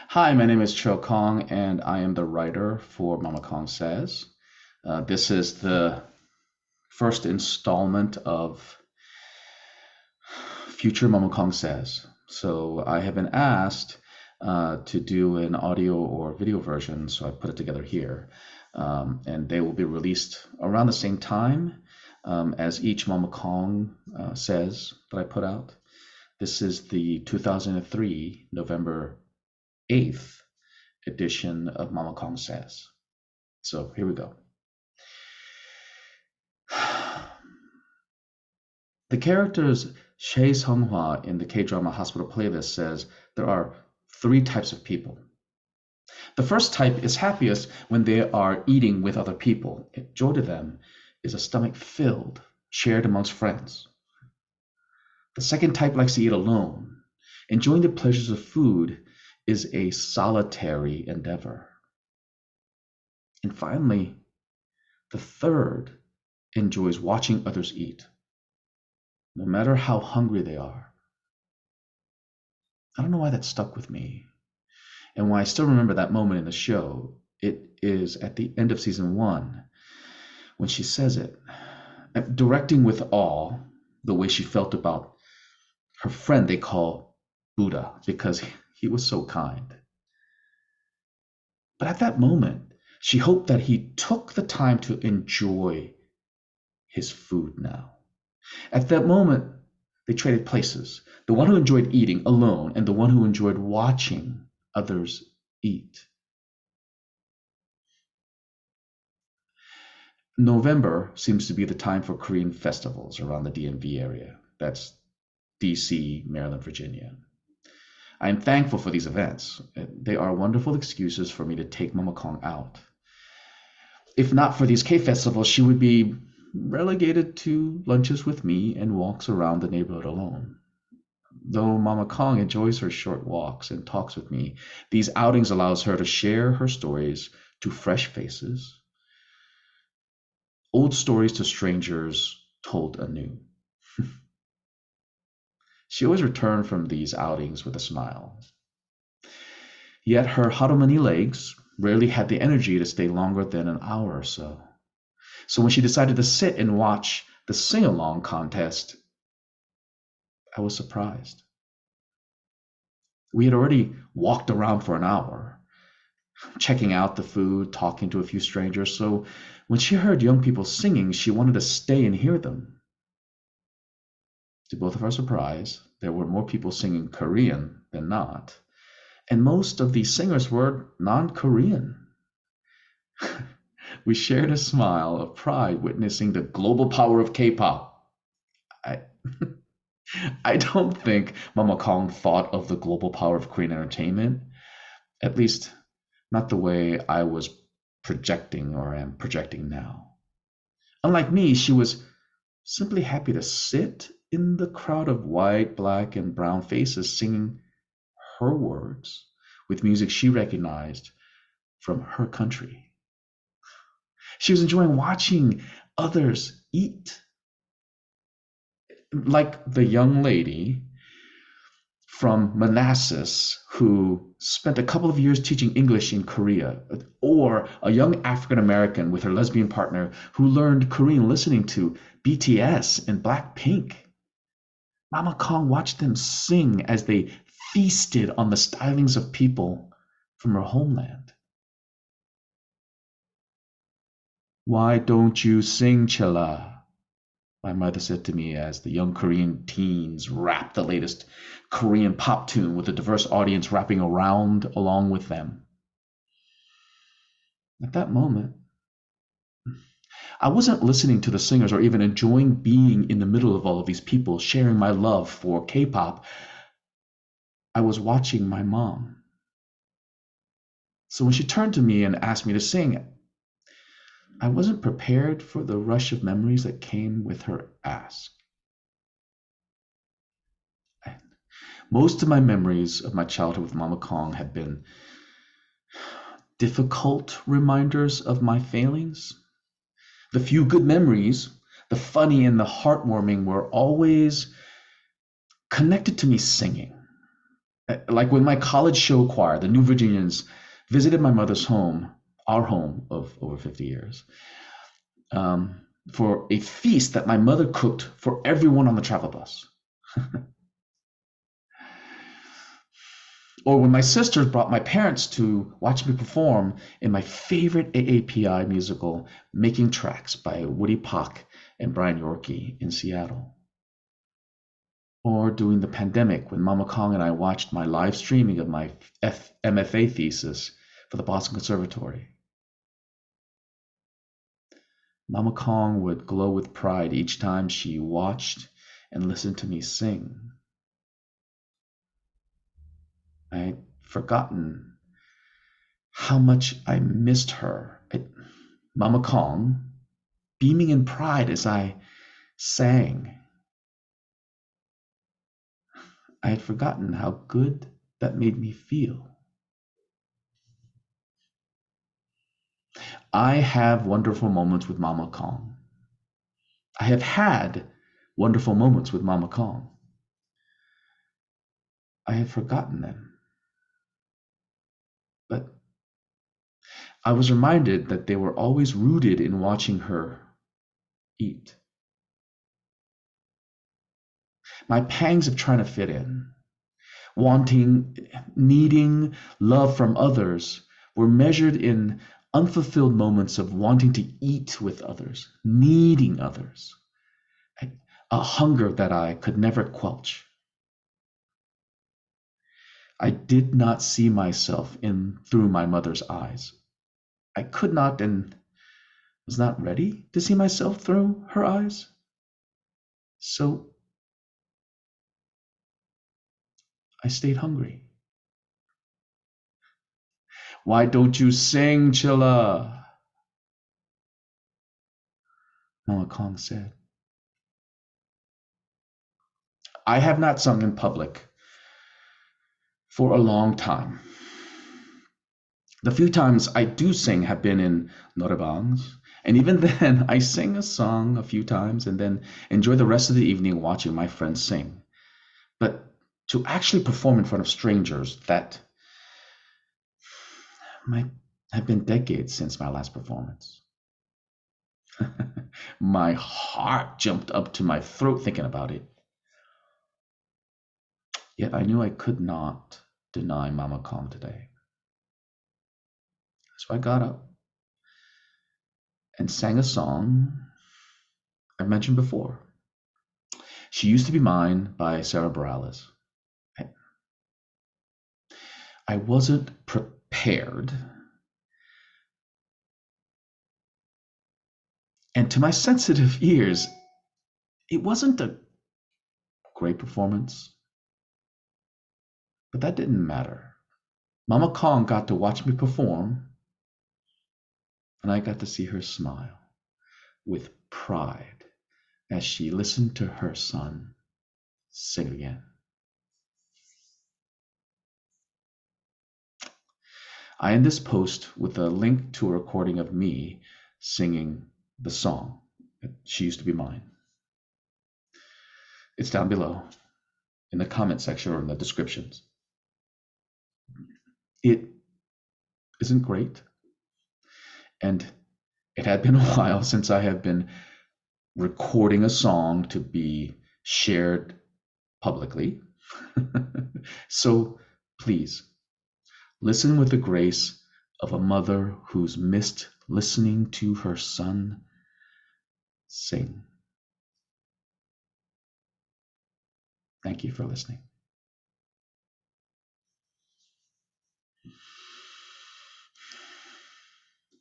Hi, my name is Cho Kong, and I am the writer for Mama Kong Says. This is the first installment of future Mama Kong Says. So I have been asked to do an audio or video version, so I put it together here. And they will be released around the same time as each Mama Kong Says that I put out. This is the 2003 November 8th edition of Mama Kong Says. So here we go. The characters Shei Songhua in the K-drama Hospital playlist says there are three types of people. The first type is happiest when they are eating with other people. Joy to them is a stomach filled, shared amongst friends. The second type likes to eat alone. Enjoying the pleasures of food is a solitary endeavor. And finally, the third enjoys watching others eat, no matter how hungry they are. I don't know why that stuck with me. And why I still remember that moment in the show. It is at the end of season 1 when she says it, directing with awe the way she felt about her friend they call Buddha because he was so kind. But at that moment, she hoped that he took the time to enjoy his food now. At that moment, they traded places. The one who enjoyed eating alone and the one who enjoyed watching others eat. November seems to be the time for Korean festivals around the DMV area. That's DC, Maryland, Virginia. I am thankful for these events. They are wonderful excuses for me to take Mama Kong out. If not for these K festivals, she would be relegated to lunches with me and walks around the neighborhood alone. Though Mama Kong enjoys her short walks and talks with me, these outings allows her to share her stories to fresh faces, old stories to strangers told anew. She always returned from these outings with a smile. Yet her Haramani legs rarely had the energy to stay longer than an hour or so. So when she decided to sit and watch the sing-along contest, I was surprised. We had already walked around for an hour, checking out the food, talking to a few strangers, so when she heard young people singing, she wanted to stay and hear them. To both of our surprise, there were more people singing Korean than not, and most of these singers were non-Korean. We shared a smile of pride witnessing the global power of K-pop. I, I don't think Mama Kong thought of the global power of Korean entertainment, at least not the way I was projecting or am projecting now. Unlike me, she was simply happy to sit in the crowd of white, black, and brown faces singing her words with music she recognized from her country. She was enjoying watching others eat. Like the young lady from Manassas who spent a couple of years teaching English in Korea, or a young African American with her lesbian partner who learned Korean listening to BTS and Blackpink. Mama Kong watched them sing as they feasted on the stylings of people from her homeland. Why don't you sing, Chilla? My mother said to me as the young Korean teens rapped the latest Korean pop tune with a diverse audience rapping around along with them. At that moment, I wasn't listening to the singers or even enjoying being in the middle of all of these people sharing my love for K-pop. I was watching my mom. So when she turned to me and asked me to sing, I wasn't prepared for the rush of memories that came with her ask. Most of my memories of my childhood with Mama Kong had been difficult reminders of my failings. The few good memories, the funny and the heartwarming, were always connected to me singing. Like when my college show choir, the New Virginians, visited my mother's home, our home of over 50 years, for a feast that my mother cooked for everyone on the travel bus. Or when my sisters brought my parents to watch me perform in my favorite AAPI musical, Making Tracks by Woody Pock and Brian Yorkey in Seattle. Or during the pandemic when Mama Kong and I watched my live streaming of my MFA thesis for the Boston Conservatory. Mama Kong would glow with pride each time she watched and listened to me sing. I'd forgotten how much I missed her. Mama Kong, beaming in pride as I sang. I had forgotten how good that made me feel. I have wonderful moments with Mama Kong. I have had wonderful moments with Mama Kong. I had forgotten them. But I was reminded that they were always rooted in watching her eat. My pangs of trying to fit in, wanting, needing love from others were measured in unfulfilled moments of wanting to eat with others, needing others, a hunger that I could never quench. I did not see myself in through my mother's eyes. I could not and was not ready to see myself through her eyes. So I stayed hungry. Why don't you sing, Chilla? Mama Kong said. I have not sung in public for a long time. The few times I do sing have been in norabangs, and even then I sing a song a few times and then enjoy the rest of the evening watching my friends sing. But to actually perform in front of strangers, that might have been decades since my last performance. My heart jumped up to my throat thinking about it. Yet I knew I could not deny Mama Kong today. So I got up and sang a song I mentioned before. She Used to Be Mine by Sarah Bareilles. I wasn't prepared. And to my sensitive ears, it wasn't a great performance. But that didn't matter. Mama Kong got to watch me perform, and I got to see her smile with pride as she listened to her son sing again. I end this post with a link to a recording of me singing the song, She Used to Be Mine. It's down below in the comment section or in the descriptions. It isn't great, and it had been a while since I have been recording a song to be shared publicly. So please, listen with the grace of a mother who's missed listening to her son sing. Thank you for listening.